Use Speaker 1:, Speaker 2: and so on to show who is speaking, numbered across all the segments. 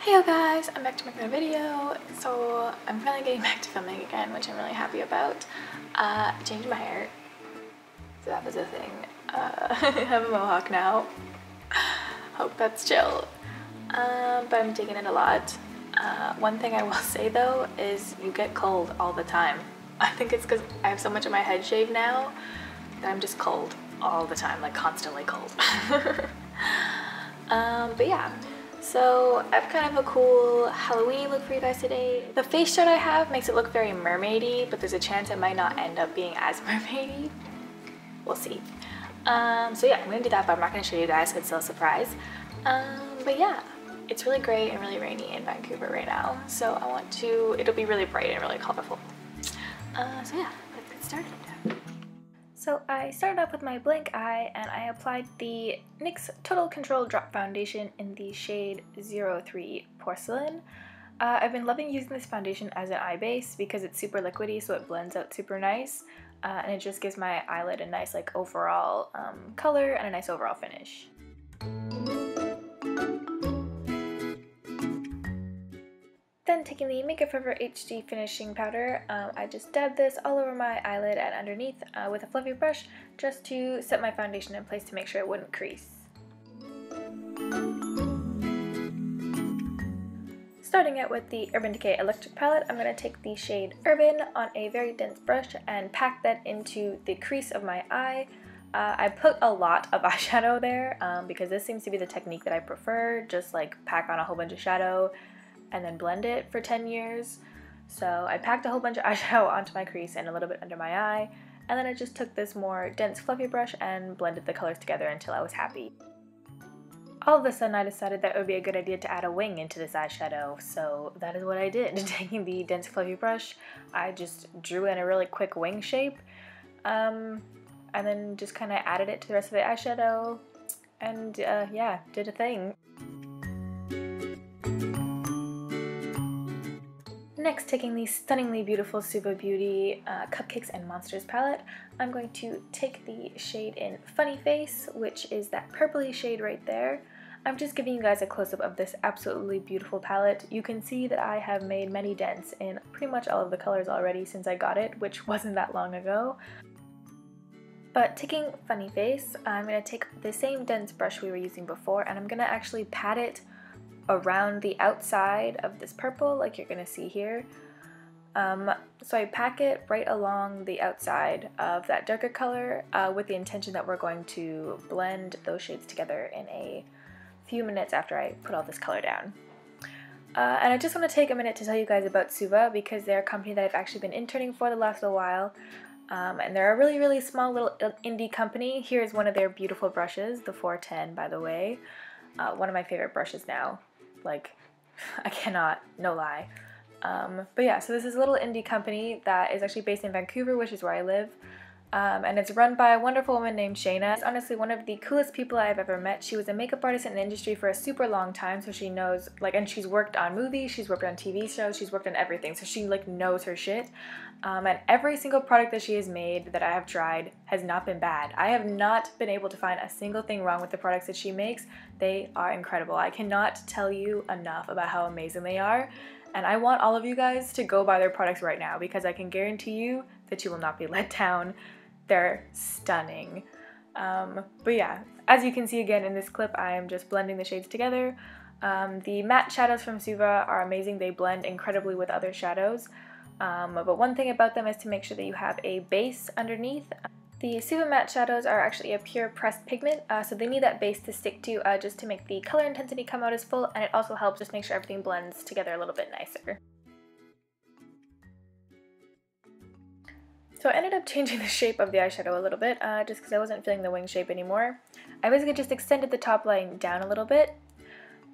Speaker 1: Heyo guys, I'm back to making a video. So I'm finally getting back to filming again, which I'm really happy about. I changed my hair, so that was a thing. I have a mohawk now. Hope that's chill. But I'm digging it a lot. One thing I will say though is you get cold all the time. I think it's because I have so much of my head shaved now that I'm just cold all the time, like constantly cold. But yeah. So I have kind of a cool Halloween look for you guys today. The face shot I have makes it look very mermaidy, but there's a chance it might not end up being as mermaidy. We'll see. So yeah, I'm gonna do that, but I'm not gonna show you guys, so it's still a surprise. But yeah, it's really great and really rainy in Vancouver right now. So it'll be really bright and really colorful. So yeah, let's get started. So I started off with my blank eye and I applied the NYX Total Control Drop Foundation in the shade 03 Porcelain. I've been loving using this foundation as an eye base because it's super liquidy, so it blends out super nice, and it just gives my eyelid a nice like overall color and a nice overall finish. Then taking the Makeup Forever HD Finishing Powder, I just dabbed this all over my eyelid and underneath with a fluffy brush just to set my foundation in place to make sure it wouldn't crease. Starting out with the Urban Decay Electric Palette, I'm going to take the shade Urban on a very dense brush and pack that into the crease of my eye. I put a lot of eyeshadow there because this seems to be the technique that I prefer, just like pack on a whole bunch of shadow and then blend it for 10 years. So I packed a whole bunch of eyeshadow onto my crease and a little bit under my eye, and then I just took this more dense fluffy brush and blended the colors together until I was happy. All of a sudden I decided that it would be a good idea to add a wing into this eyeshadow, so that is what I did. Taking the dense fluffy brush, I just drew in a really quick wing shape, and then just kind of added it to the rest of the eyeshadow, and yeah, did a thing. Next, taking the stunningly beautiful Suva Beauty Cupcakes and Monsters palette, I'm going to take the shade in Funny Face, which is that purpley shade right there. I'm just giving you guys a close-up of this absolutely beautiful palette. You can see that I have made many dents in pretty much all of the colors already since I got it, which wasn't that long ago. But taking Funny Face, I'm going to take the same dense brush we were using before, and I'm going to actually pat it around the outside of this purple, like you're gonna see here. So I pack it right along the outside of that darker color with the intention that we're going to blend those shades together in a few minutes after I put all this color down. And I just want to take a minute to tell you guys about Suva because they're a company that I've actually been interning for the last little while. And they're a really small little indie company. Here's one of their beautiful brushes, the 410 by the way. One of my favorite brushes now. Like, I cannot, no lie. But yeah, so this is a little indie company that is actually based in Vancouver, which is where I live. And it's run by a wonderful woman named Shayna. She's honestly one of the coolest people I've ever met. She was a makeup artist in the industry for a super long time, so she knows, like, and she's worked on movies, she's worked on TV shows, she's worked on everything, so she, like, knows her shit. And every single product that she has made that I have tried has not been bad. I have not been able to find a single thing wrong with the products that she makes. They are incredible. I cannot tell you enough about how amazing they are. And I want all of you guys to go buy their products right now because I can guarantee you that you will not be let down. They're stunning. But yeah, as you can see again in this clip, I am just blending the shades together. The matte shadows from Suva are amazing. They blend incredibly with other shadows. But one thing about them is to make sure that you have a base underneath. The Suva matte shadows are actually a pure pressed pigment, so they need that base to stick to just to make the color intensity come out as full, and it also helps just make sure everything blends together a little bit nicer. So I ended up changing the shape of the eyeshadow a little bit, just because I wasn't feeling the wing shape anymore. I basically just extended the top line down a little bit,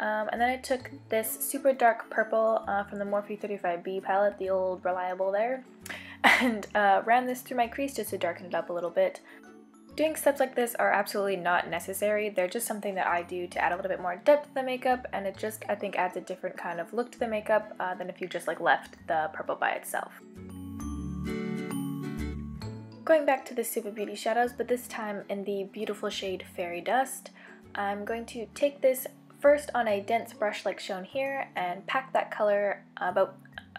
Speaker 1: and then I took this super dark purple from the Morphe 35B palette, the old reliable there, and ran this through my crease just to darken it up a little bit. Doing steps like this are absolutely not necessary. They're just something that I do to add a little bit more depth to the makeup, and it just, I think, adds a different kind of look to the makeup than if you just like left the purple by itself. Going back to the Suva Beauty shadows, but this time in the beautiful shade Fairy Dust, I'm going to take this first on a dense brush like shown here and pack that color about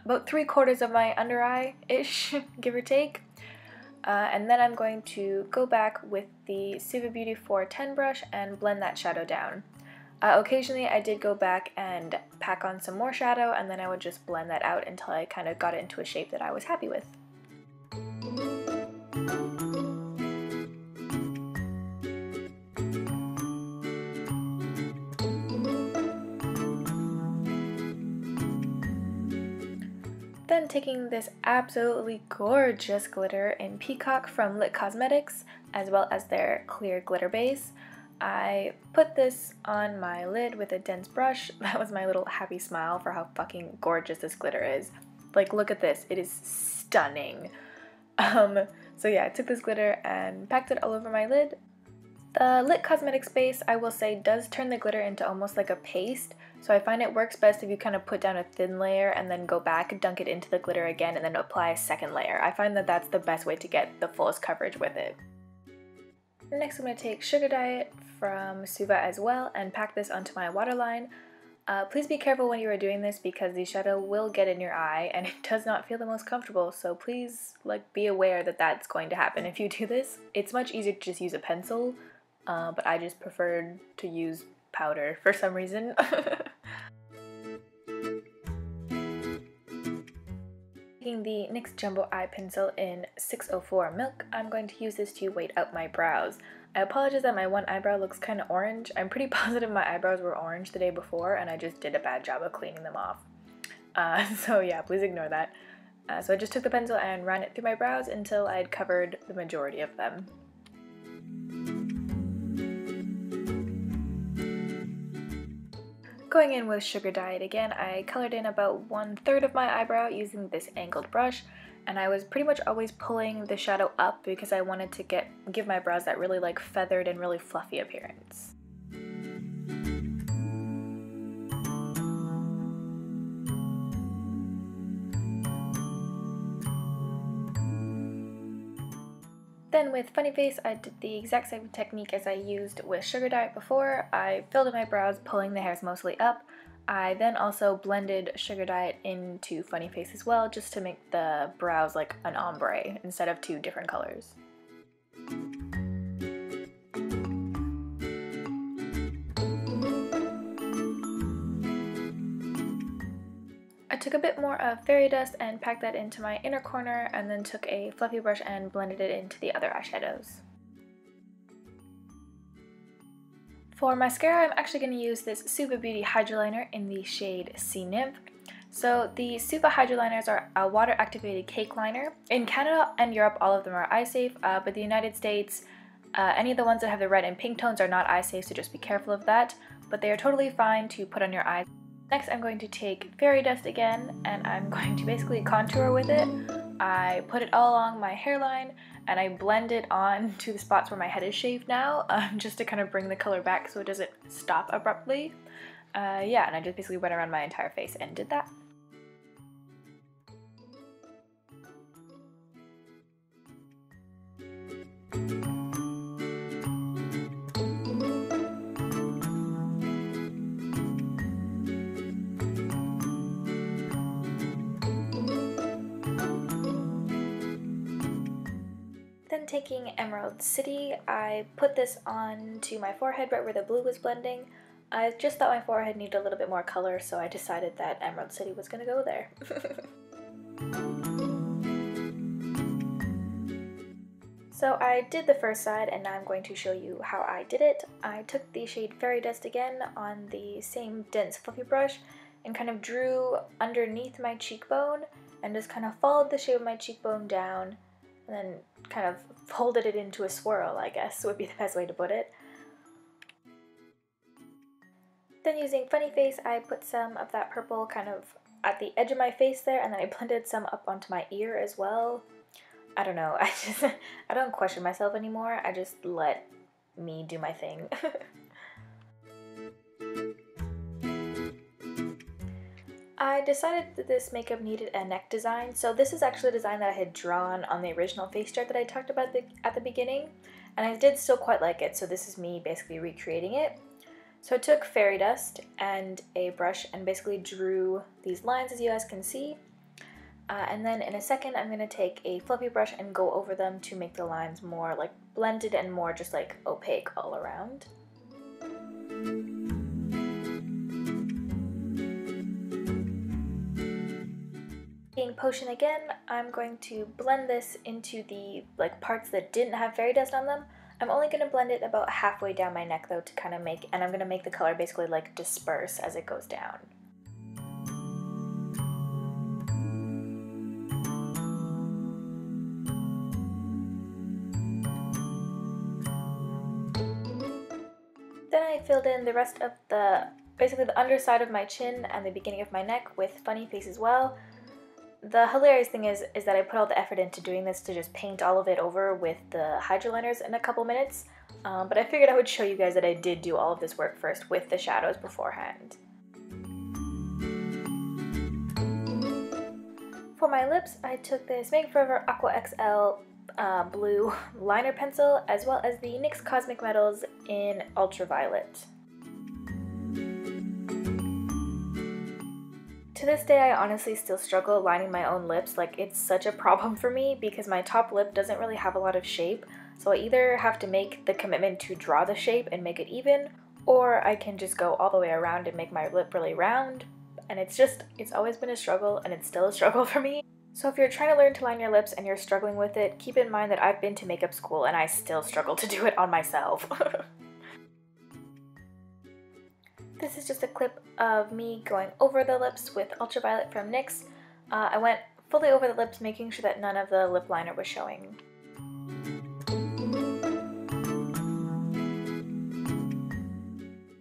Speaker 1: 3/4 of my under eye-ish, give or take. And then I'm going to go back with the Suva Beauty 410 brush and blend that shadow down. Occasionally I did go back and pack on some more shadow, and then I would just blend that out until I kind of got it into a shape that I was happy with. Then taking this absolutely gorgeous glitter in Peacock from Lit Cosmetics, as well as their clear glitter base, I put this on my lid with a dense brush. That was my little happy smile for how fucking gorgeous this glitter is. Like, look at this, it is stunning. So yeah, I took this glitter and packed it all over my lid. The Lit Cosmetics base, I will say, does turn the glitter into almost like a paste, so I find it works best if you kind of put down a thin layer and then go back, dunk it into the glitter again, and then apply a second layer. I find that that's the best way to get the fullest coverage with it. Next I'm going to take Sugar Diet from Suva as well and pack this onto my waterline. Please be careful when you are doing this because the shadow will get in your eye and it does not feel the most comfortable, so please be aware that that's going to happen if you do this. It's much easier to just use a pencil, but I just preferred to use powder for some reason. Taking the NYX Jumbo Eye Pencil in 604 Milk, I'm going to use this to weight out my brows. I apologize that my one eyebrow looks kind of orange. I'm pretty positive my eyebrows were orange the day before and I just did a bad job of cleaning them off. So yeah, please ignore that. So I just took the pencil and ran it through my brows until I had covered the majority of them. Going in with Sugar Diet again, I colored in about 1/3 of my eyebrow using this angled brush, and I was pretty much always pulling the shadow up because I wanted to give my brows that really feathered and really fluffy appearance. Then with Funny Face, I did the exact same technique as I used with Sugar Diet before. I filled in my brows, pulling the hairs mostly up. I then also blended Sugar Diet into Funny Face as well, just to make the brows like an ombre instead of two different colors. I took a bit more of fairy dust and packed that into my inner corner, and then took a fluffy brush and blended it into the other eyeshadows. For mascara, I'm actually going to use this Suva Beauty Hydroliner in the shade Sea Nymph. So the Suva Hydroliners are a water-activated cake liner. In Canada and Europe, all of them are eye safe, but the United States, any of the ones that have the red and pink tones are not eye safe, so just be careful of that. But they are totally fine to put on your eyes. Next, I'm going to take fairy dust again, and I'm going to basically contour with it. I put it all along my hairline, and I blend it on to the spots where my head is shaved now, just to kind of bring the color back so it doesn't stop abruptly. Yeah, and I just basically went around my entire face and did that. Then taking Emerald City, I put this onto my forehead right where the blue was blending. I just thought my forehead needed a little bit more color, so I decided that Emerald City was going to go there. So I did the first side, and now I'm going to show you how I did it. I took the shade Fairy Dust again on the same dense fluffy brush and kind of drew underneath my cheekbone and just kind of followed the shape of my cheekbone down and then kind of folded it into a swirl, I guess would be the best way to put it. Then using Funny Face, I put some of that purple kind of at the edge of my face there, and then I blended some up onto my ear as well. I don't know, I don't question myself anymore, I just let me do my thing. I decided that this makeup needed a neck design, so this is actually a design that I had drawn on the original face chart that I talked about at the beginning, and I did still quite like it, so this is me basically recreating it. So I took fairy dust and a brush and basically drew these lines, as you guys can see. And then in a second I'm going to take a fluffy brush and go over them to make the lines more like blended and more just like opaque all around. Taking potion again, I'm going to blend this into the like parts that didn't have fairy dust on them. I'm only going to blend it about halfway down my neck though to kind of make, and I'm going to make the color basically like disperse as it goes down. Then I filled in the rest of basically the underside of my chin and the beginning of my neck with funny face as well. The hilarious thing is that I put all the effort into doing this to just paint all of it over with the hydroliners in a couple minutes, but I figured I would show you guys that I did do all of this work first with the shadows beforehand. For my lips, I took this Make Forever Aqua XL blue liner pencil as well as the NYX Cosmic Metals in Ultraviolet. To this day, I honestly still struggle lining my own lips. Like, it's such a problem for me because my top lip doesn't really have a lot of shape, so I either have to make the commitment to draw the shape and make it even, or I can just go all the way around and make my lip really round, and it's always been a struggle, and it's still a struggle for me. So if you're trying to learn to line your lips and you're struggling with it, keep in mind that I've been to makeup school and I still struggle to do it on myself. This is just a clip of me going over the lips with Ultraviolet from NYX. I went fully over the lips, making sure that none of the lip liner was showing.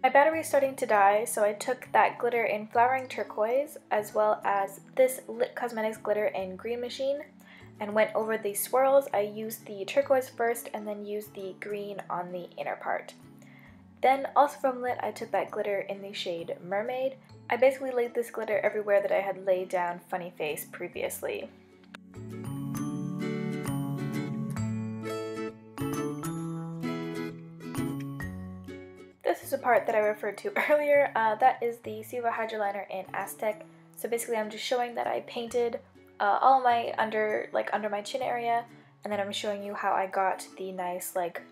Speaker 1: My battery is starting to die, so I took that glitter in Flowering Turquoise as well as this Lit Cosmetics glitter in Green Machine and went over the swirls. I used the turquoise first and then used the green on the inner part. Then, also from Lit, I took that glitter in the shade Mermaid. I basically laid this glitter everywhere that I had laid down Funny Face previously. This is a part that I referred to earlier. That is the Siva Hydro Liner in Aztec. So basically I'm just showing that I painted all my under my chin area, and then I'm showing you how I got the nice like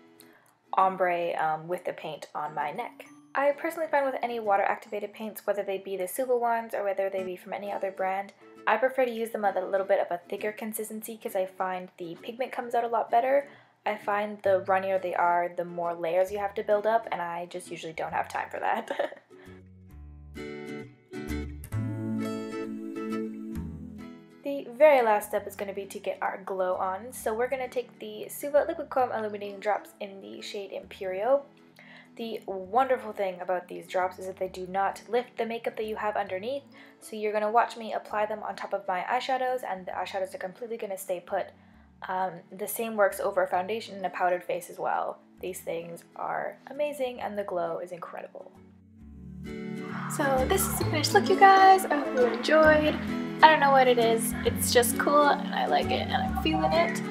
Speaker 1: ombre with the paint on my neck. I personally find with any water activated paints, whether they be the Suva ones or whether they be from any other brand, I prefer to use them with a little bit of a thicker consistency because I find the pigment comes out a lot better. I find the runnier they are, the more layers you have to build up, and I just usually don't have time for that. The very last step is going to be to get our glow on, so we're going to take the Suva Liquid Chrome Illuminating Drops in the shade Imperio. The wonderful thing about these drops is that they do not lift the makeup that you have underneath, so you're going to watch me apply them on top of my eyeshadows, and the eyeshadows are completely going to stay put. The same works over a foundation and a powdered face as well. These things are amazing and the glow is incredible. So this is the finished look, you guys. I hope you enjoyed. I don't know what it is, it's just cool and I like it and I'm feeling it.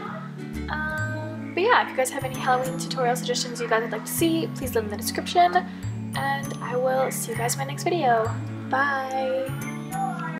Speaker 1: But yeah, if you guys have any Halloween tutorial suggestions you guys would like to see, please leave them in the description, and I will see you guys in my next video. Bye!